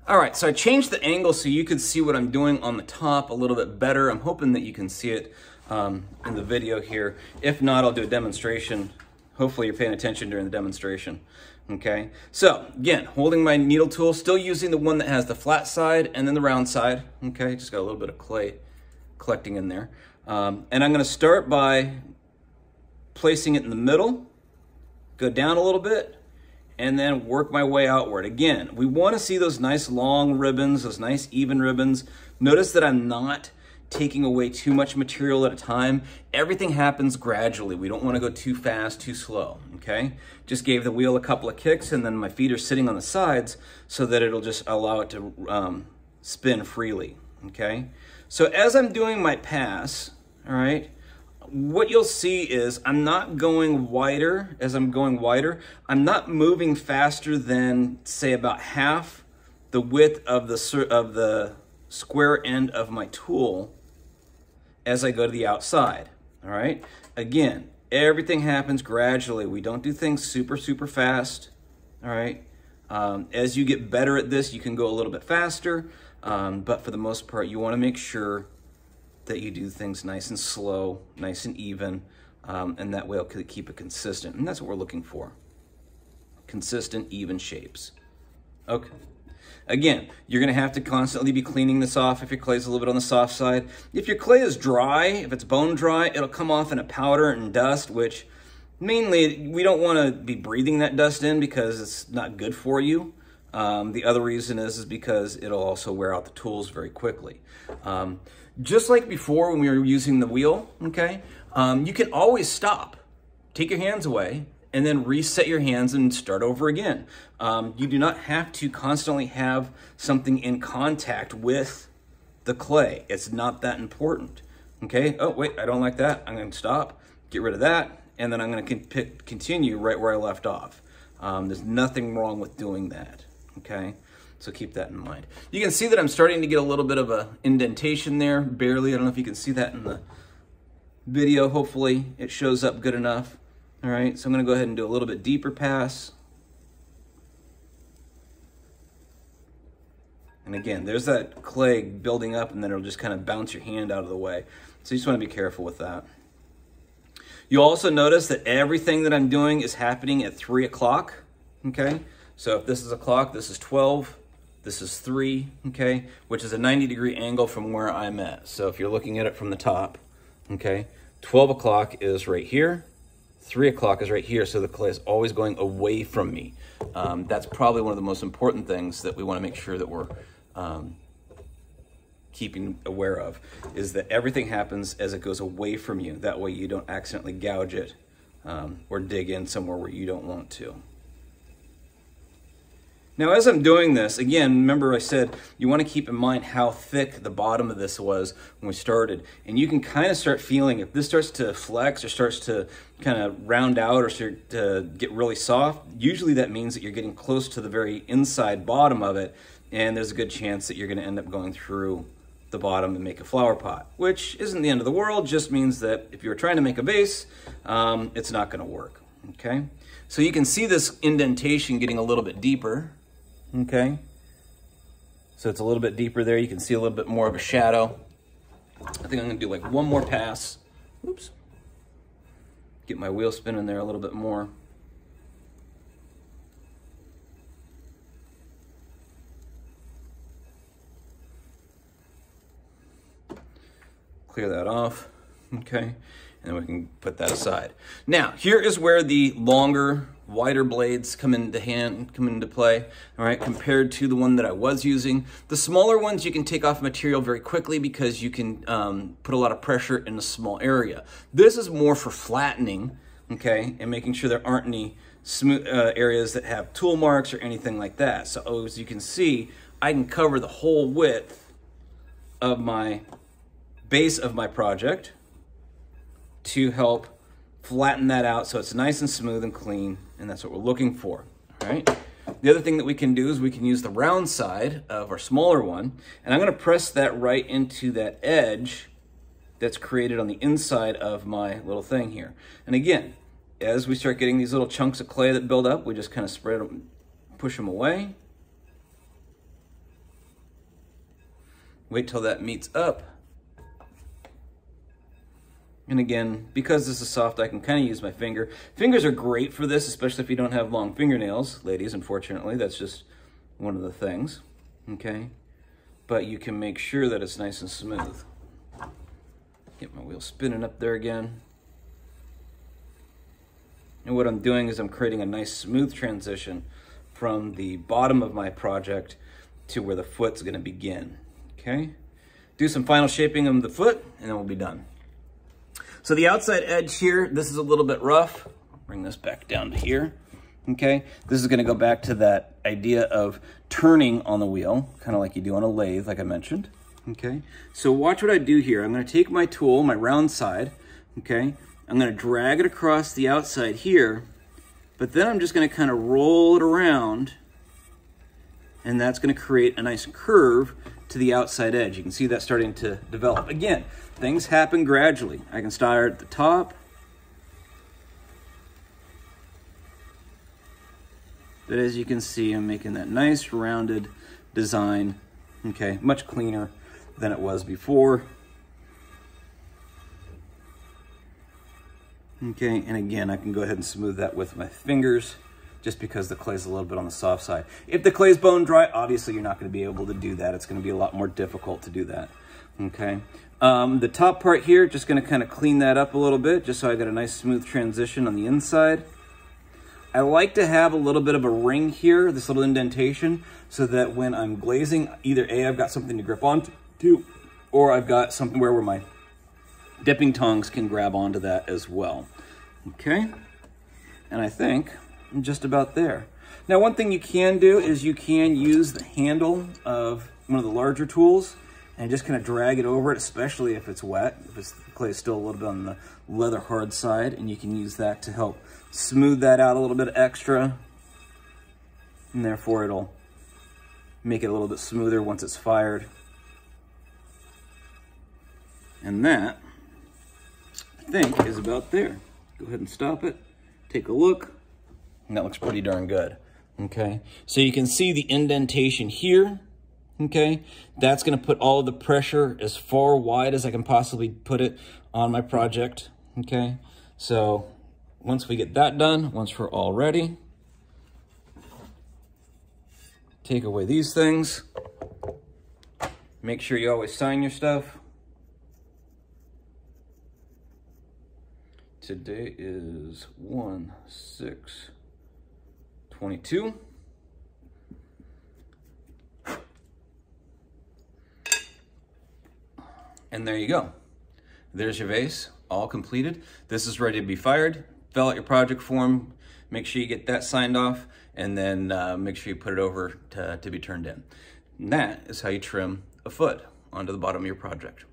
All right, so I changed the angle so you could see what I'm doing on the top a little bit better. I'm hoping that you can see it in the video here. If not, I'll do a demonstration. Hopefully you're paying attention during the demonstration. Okay, so again, holding my needle tool, still using the one that has the flat side and then the round side. Okay, just got a little bit of clay collecting in there. And I'm gonna start by placing it in the middle, go down a little bit, and then work my way outward. Again, we want to see those nice long ribbons, those nice even ribbons. Notice that I'm not taking away too much material at a time. Everything happens gradually. We don't want to go too fast, too slow, okay? Just gave the wheel a couple of kicks, and then my feet are sitting on the sides so that it'll just allow it to spin freely, okay? So as I'm doing my pass, all right, what you'll see is I'm not going wider. As I'm going wider, I'm not moving faster than, say, about half the width of the square end of my tool as I go to the outside, all right? Again, everything happens gradually. We don't do things super, super fast, all right? As you get better at this, you can go a little bit faster, but for the most part, you want to make sure that you do things nice and slow, nice and even, and that way it'll keep it consistent. And that's what we're looking for. Consistent, even shapes. Okay. Again, you're gonna have to constantly be cleaning this off if your clay's a little bit on the soft side. If your clay is dry, if it's bone dry, it'll come off in a powder and dust, which mainly we don't wanna be breathing that dust in because it's not good for you. The other reason is because it'll also wear out the tools very quickly. Just like before when we were using the wheel, okay, you can always stop, take your hands away, and then reset your hands and start over again. You do not have to constantly have something in contact with the clay. It's not that important, okay? Oh, wait, I don't like that. I'm gonna stop, get rid of that, and then I'm gonna continue right where I left off. There's nothing wrong with doing that, okay? So keep that in mind. You can see that I'm starting to get a little bit of a indentation there, barely. I don't know if you can see that in the video. Hopefully it shows up good enough. All right, so I'm gonna go ahead and do a little bit deeper pass. And again, there's that clay building up and then it'll just kind of bounce your hand out of the way. So you just wanna be careful with that. You'll also notice that everything that I'm doing is happening at 3 o'clock, okay? So if this is a clock, this is 12. This is 3, okay, which is a 90-degree angle from where I'm at. So if you're looking at it from the top, okay, 12 o'clock is right here, 3 o'clock is right here, so the clay is always going away from me. That's probably one of the most important things that we want to make sure that we're keeping aware of, is that everything happens as it goes away from you. That way you don't accidentally gouge it or dig in somewhere where you don't want to. Now, as I'm doing this, again, remember I said you want to keep in mind how thick the bottom of this was when we started. And you can kind of start feeling if this starts to flex or starts to kind of round out or start to get really soft, usually that means that you're getting close to the very inside bottom of it, and there's a good chance that you're going to end up going through the bottom and make a flower pot, which isn't the end of the world, just means that if you're trying to make a vase, it's not going to work, okay? So you can see this indentation getting a little bit deeper. Okay, so it's a little bit deeper there. You can see a little bit more of a shadow. I think I'm gonna do like one more pass. Oops. Get my wheel spinning there a little bit more. Clear that off, okay? And then we can put that aside. Now, here is where the longer, wider blades come into play, all right, compared to the one that I was using. The smaller ones, you can take off material very quickly because you can put a lot of pressure in a small area. This is more for flattening, okay, and making sure there aren't any smooth areas that have tool marks or anything like that. So as you can see, I can cover the whole width of my base of my project to help flatten that out so it's nice and smooth and clean, and that's what we're looking for, all right? The other thing that we can do is we can use the round side of our smaller one, and I'm gonna press that right into that edge that's created on the inside of my little thing here. And again, as we start getting these little chunks of clay that build up, we just kind of spread them, push them away. Wait till that meets up. And again, because this is soft, I can kind of use my finger. Fingers are great for this, especially if you don't have long fingernails, ladies, unfortunately. That's just one of the things, okay? But you can make sure that it's nice and smooth. Get my wheel spinning up there again. And what I'm doing is I'm creating a nice smooth transition from the bottom of my project to where the foot's gonna begin, okay? Do some final shaping of the foot, and then we'll be done. So the outside edge here, this is a little bit rough. Bring this back down to here, okay? This is gonna go back to that idea of turning on the wheel, kind of like you do on a lathe, like I mentioned, okay? So watch what I do here. I'm gonna take my tool, my round side, okay? I'm gonna drag it across the outside here, but then I'm just gonna kind of roll it around, and that's gonna create a nice curve to the outside edge. You can see that starting to develop. Again, things happen gradually. I can start at the top, but as you can see, I'm making that nice rounded design, okay, much cleaner than it was before. Okay, and again, I can go ahead and smooth that with my fingers just because the clay's a little bit on the soft side. If the clay's bone dry, obviously you're not gonna be able to do that. It's gonna be a lot more difficult to do that, okay? The top part here, just gonna kind of clean that up a little bit, just so I got a nice smooth transition on the inside. I like to have a little bit of a ring here, this little indentation, so that when I'm glazing, either A, I've got something to grip onto, or I've got something where my dipping tongs can grab onto that as well, okay? And I think I'm just about there. Now, one thing you can do is you can use the handle of one of the larger tools and just kind of drag it over it, especially if it's wet, if the clay is still a little bit on the leather hard side, and you can use that to help smooth that out a little bit extra, and therefore it'll make it a little bit smoother once it's fired. And that, I think, is about there. Go ahead and stop it, take a look, and that looks pretty darn good, okay? So you can see the indentation here, okay? That's gonna put all of the pressure as far wide as I can possibly put it on my project, okay? So once we get that done, once we're all ready, take away these things. Make sure you always sign your stuff. Today is 1/6/22. And there you go. There's your vase, all completed. This is ready to be fired. Fill out your project form, make sure you get that signed off, and then make sure you put it over to be turned in. And that is how you trim a foot onto the bottom of your project.